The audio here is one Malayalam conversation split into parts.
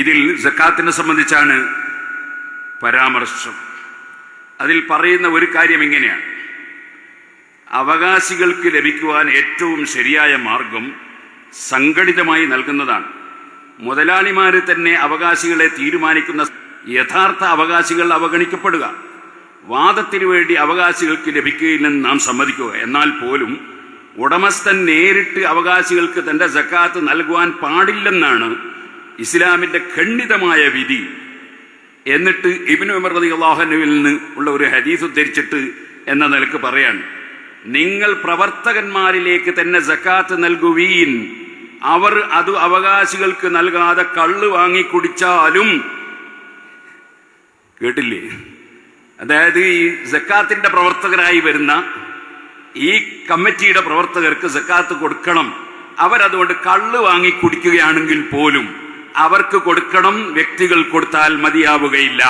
ഇതിൽ സക്കാത്തിനെ സംബന്ധിച്ചാണ് പരാമർശം. അതിൽ പറയുന്ന ഒരു കാര്യം ഇങ്ങനെയാണ്: അവകാശികൾക്ക് ലഭിക്കുവാൻ ഏറ്റവും ശരിയായ മാർഗം സംഘടിതമായി നൽകുന്നതാണ്. മുതലാളിമാര് തന്നെ അവകാശികളെ തീരുമാനിക്കുന്ന യഥാർത്ഥ അവകാശികൾ അവഗണിക്കപ്പെടുക, വാദത്തിനു വേണ്ടി അവകാശികൾക്ക് ലഭിക്കുകയില്ലെന്ന് നാം സമ്മതിക്കുക. എന്നാൽ പോലും ഉടമസ്ഥൻ നേരിട്ട് അവകാശികൾക്ക് തന്റെ സക്കാത്ത് നൽകുവാൻ പാടില്ലെന്നാണ് ഇസ്ലാമിന്റെ ഖണ്ഡിതമായ വിധി. എന്നിട്ട് ഇബ്നു ഉമർ റളിയല്ലാഹു അൻഹുവിൽ നിന്ന് ഉള്ള ഒരു ഹദീസ് ഉദ്ധരിച്ചിട്ട് എന്ന നിലക്ക് പറയാണ്: നിങ്ങൾ പ്രവർത്തകന്മാരിലേക്ക് തന്നെ സക്കാത്ത് നൽകുവീൻ, അവർ അത് അവകാശികൾക്ക് നൽകാതെ കള്ള് വാങ്ങി കുടിച്ചാലും. കേട്ടില്ലേ? അതായത് ഈ സക്കാത്തിന്റെ പ്രവർത്തകരായി വരുന്ന ഈ കമ്മിറ്റിയുടെ പ്രവർത്തകർക്ക് സക്കാത്ത് കൊടുക്കണം. അവരതുകൊണ്ട് കള്ള് വാങ്ങി കുടിക്കുകയാണെങ്കിൽ പോലും അവർക്ക് കൊടുക്കണം, വ്യക്തികൾ കൊടുത്താൽ മതിയാവുകയില്ല.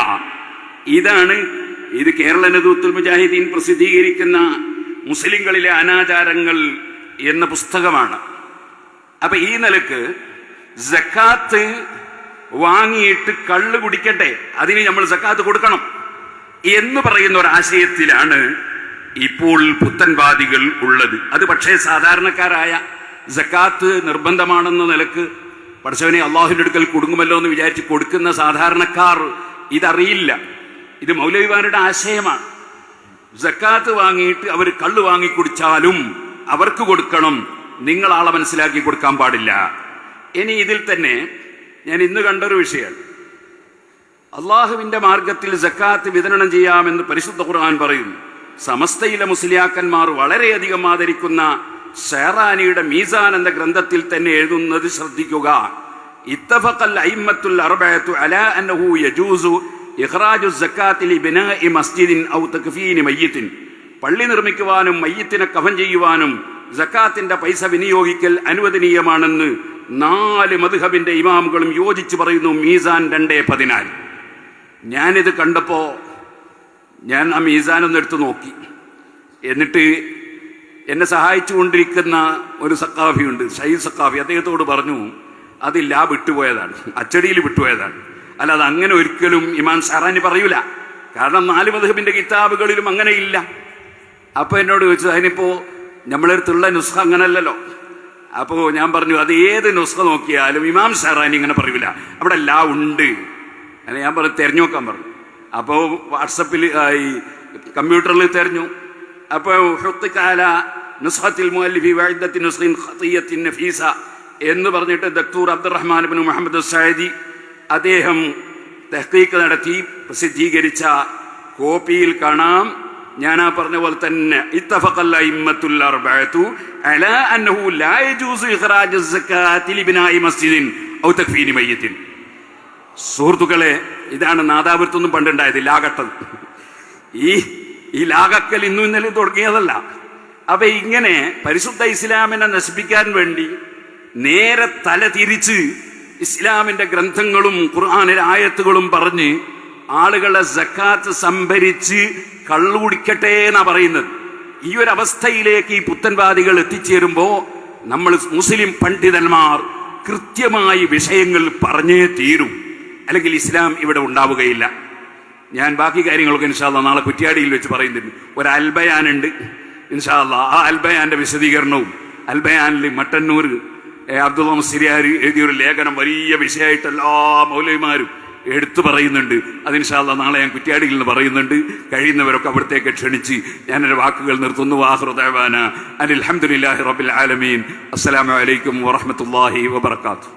ഇത് കേരള നദൂത്തുൽ മുജാഹിദീൻ പ്രസിദ്ധീകരിക്കുന്ന മുസ്ലിങ്ങളിലെ അനാചാരങ്ങൾ എന്ന പുസ്തകമാണ്. അപ്പൊ ഈ നിലക്ക് സക്കാത്ത് വാങ്ങിയിട്ട് കള്ള് കുടിക്കട്ടെ, അതിന് നമ്മൾ സക്കാത്ത് കൊടുക്കണം എന്ന് പറയുന്ന ഒരാശയത്തിലാണ് ഇപ്പോൾ പുത്തൻവാദികൾ ഉള്ളത്. അത് പക്ഷേ സാധാരണക്കാരായ സക്കാത്ത് നിർബന്ധമാണെന്ന നിലക്ക് പടച്ചവനെ അള്ളാഹുവിന്റെ അടുക്കൽ കുടുങ്ങുമല്ലോ എന്ന് വിചാരിച്ച് കൊടുക്കുന്ന സാധാരണക്കാർ ഇതറിയില്ല. ഇത് മൗലവിമാരുടെ ആശയമാണ്. സക്കാത്ത് വാങ്ങിയിട്ട് അവർ കള്ള് വാങ്ങി കുടിച്ചാലും അവർക്ക് കൊടുക്കണം, നിങ്ങൾ ആളെ മനസ്സിലാക്കി കൊടുക്കാൻ പാടില്ല. ഇനി ഇതിൽ തന്നെ ഞാൻ ഇന്ന് കണ്ടൊരു വിഷയമാണ്. അള്ളാഹുവിന്റെ മാർഗത്തിൽ സക്കാത്ത് വിതരണം ചെയ്യാമെന്ന് പരിശുദ്ധ ഖുർആൻ പറയുന്നു. സമസ്തയിലെ മുസ്ലിയാക്കന്മാർ വളരെയധികം ആദരിക്കുന്ന ഷെഹറാനിയുടെ മീസാൻ എന്ന ഗ്രന്ഥത്തിൽ തന്നെ എഴുതുന്നത് ശ്രദ്ധിക്കുക: ഇത്തഫഖൽ അഇമ്മത്തുൽ അർബഅതു അലാ അന്നഹു യജൂസു ഇഖ്റാജു സക്കാത്തി ലിബിനാഇ മസ്ജിദിൻ ഔ തക്ഫീനി മയ്യിത്തിൻ. പള്ളി നിർമ്മിക്കുവാനും മയ്യിത്തിനെ കഫൻ ചെയ്യുവാനും സക്കാത്തിന്റെ പൈസ വിനിയോഗിക്കൽ അനുവദനീയമാണെന്ന് 4 മദ്ഹബിന്റെ ഇമാമുകളും യോജിച്ച് പറയുന്നു. മീസാൻ 2:14. ഞാനിത് കണ്ടപ്പോ ഞാൻ ആ മീസാനൊന്ന് എടുത്തു നോക്കി. എന്നിട്ട് എന്നെ സഹായിച്ചുകൊണ്ടിരിക്കുന്ന ഒരു സക്കാഫിയുണ്ട്, ഷഹീദ് സക്കാഫി. അദ്ദേഹത്തോട് പറഞ്ഞു, അതില്ല, വിട്ടുപോയതാണ്, അച്ചടിയിൽ വിട്ടുപോയതാണ്. അല്ലാതെ അങ്ങനെ ഒരിക്കലും ഇമാം ഷെഹറാനി പറയൂല. കാരണം 4 മദ്ഹബിന്റെ കിതാബുകളിലും അങ്ങനെ ഇല്ല. അപ്പൊ എന്നോട് ചോദിച്ചു, അതിനിപ്പോ നമ്മളടുത്തുള്ള നുസ്ഖ അങ്ങനല്ലല്ലോ. അപ്പോ ഞാൻ പറഞ്ഞു, അത് ഏത് നുസ്ഖ നോക്കിയാലും ഇമാം ഷെഹറാനി ഇങ്ങനെ പറയൂല, അവിടെ എല്ലാം ഉണ്ട്. അങ്ങനെ ഞാൻ പറഞ്ഞു തെരഞ്ഞു നോക്കാൻ പറഞ്ഞു. അപ്പോ വാട്സപ്പിൽ ഈ കമ്പ്യൂട്ടറിൽ തെരഞ്ഞു. അപ്പൊ എന്ന് പറഞ്ഞിട്ട് ദക്തൂർ അബ്ദുറഹ്മാൻ ഇബ്നു മുഹമ്മദ് സഅദി അദ്ദേഹം തഹ്ഖീഖ് നടത്തി പ്രസിദ്ധീകരിച്ച കോപ്പിയിൽ കാണാം, ഞാൻ ആ പറഞ്ഞ പോലെ തന്നെ ഇത്തഫഖൽ അഇമ്മത്തുൽ അർബഅതു അലാ അന്നഹു ലാ യജൂസു ഇഖ്റാജു സക്കാത്തി ലിബിനാഇ മസ്ജിദിൻ ഔ തക്ഫീനി മയ്യിത്തിൻ. സുഹൃത്തുക്കളെ, ഇതാണ് നാദാപുരത്തൊന്നും പണ്ടുണ്ടായത്, ലാഘട്ടം. ഈ ലാഘക്കൽ ഇന്നും ഇന്നലെ തുടങ്ങിയതല്ല. അപ്പൊ ഇങ്ങനെ പരിശുദ്ധ ഇസ്ലാമിനെ നശിപ്പിക്കാൻ വേണ്ടി നേരെ തല തിരിച്ച് ഇസ്ലാമിന്റെ ഗ്രന്ഥങ്ങളും ഖുർആനിലെ ആയത്തുകളും പറഞ്ഞ് ആളുകളെ സക്കാത്ത് സംഭരിച്ച് കള്ളു കുടിക്കട്ടെ എന്നാ പറയുന്നത്. ഈ ഒരു അവസ്ഥയിലേക്ക് ഈ പുത്തൻവാദികൾ എത്തിച്ചേരുമ്പോ നമ്മൾ മുസ്ലിം പണ്ഡിതന്മാർ കൃത്യമായി വിഷയങ്ങൾ പറഞ്ഞേ തീരും, അല്ലെങ്കിൽ ഇസ്ലാം ഇവിടെ ഉണ്ടാവുകയില്ല. ഞാൻ ബാക്കി കാര്യങ്ങളൊക്കെ ഇൻഷാ അല്ലാഹ് നാളെ കുറ്റ്യാടിയിൽ വെച്ച് പറയുന്നുണ്ട്. ഒരു അൽബയാനുണ്ട് ഇൻഷാ അല്ലാഹ്. ആ അൽബയാന്റെ വിശദീകരണവും അൽബയാനിൽ മട്ടന്നൂർ അബ്ദുള്ള മുസ്ലിയാർ എഴുതിയൊരു ലേഖനം വലിയ വിഷയമായിട്ട് എല്ലാ മൗലവിമാരും എടുത്തു പറയുന്നുണ്ട്. അത് ഇൻഷാ അല്ലാഹ് നാളെ ഞാൻ കുറ്റ്യാടിയിൽ നിന്ന് പറയുന്നുണ്ട്. കഴിയുന്നവരൊക്കെ അവിടത്തേക്ക് ക്ഷണിച്ച് ഞാനെൻ്റെ വാക്കുകൾ നിർത്തുന്നു. ആഖിറു ദഅവാന അനിൽ ഹംദുലില്ലാഹി റബ്ബിൽ ആലമീൻ. അസ്സലാമു അലൈക്കും വറഹ്മത്തുള്ളാഹി വബറകാതുഹു.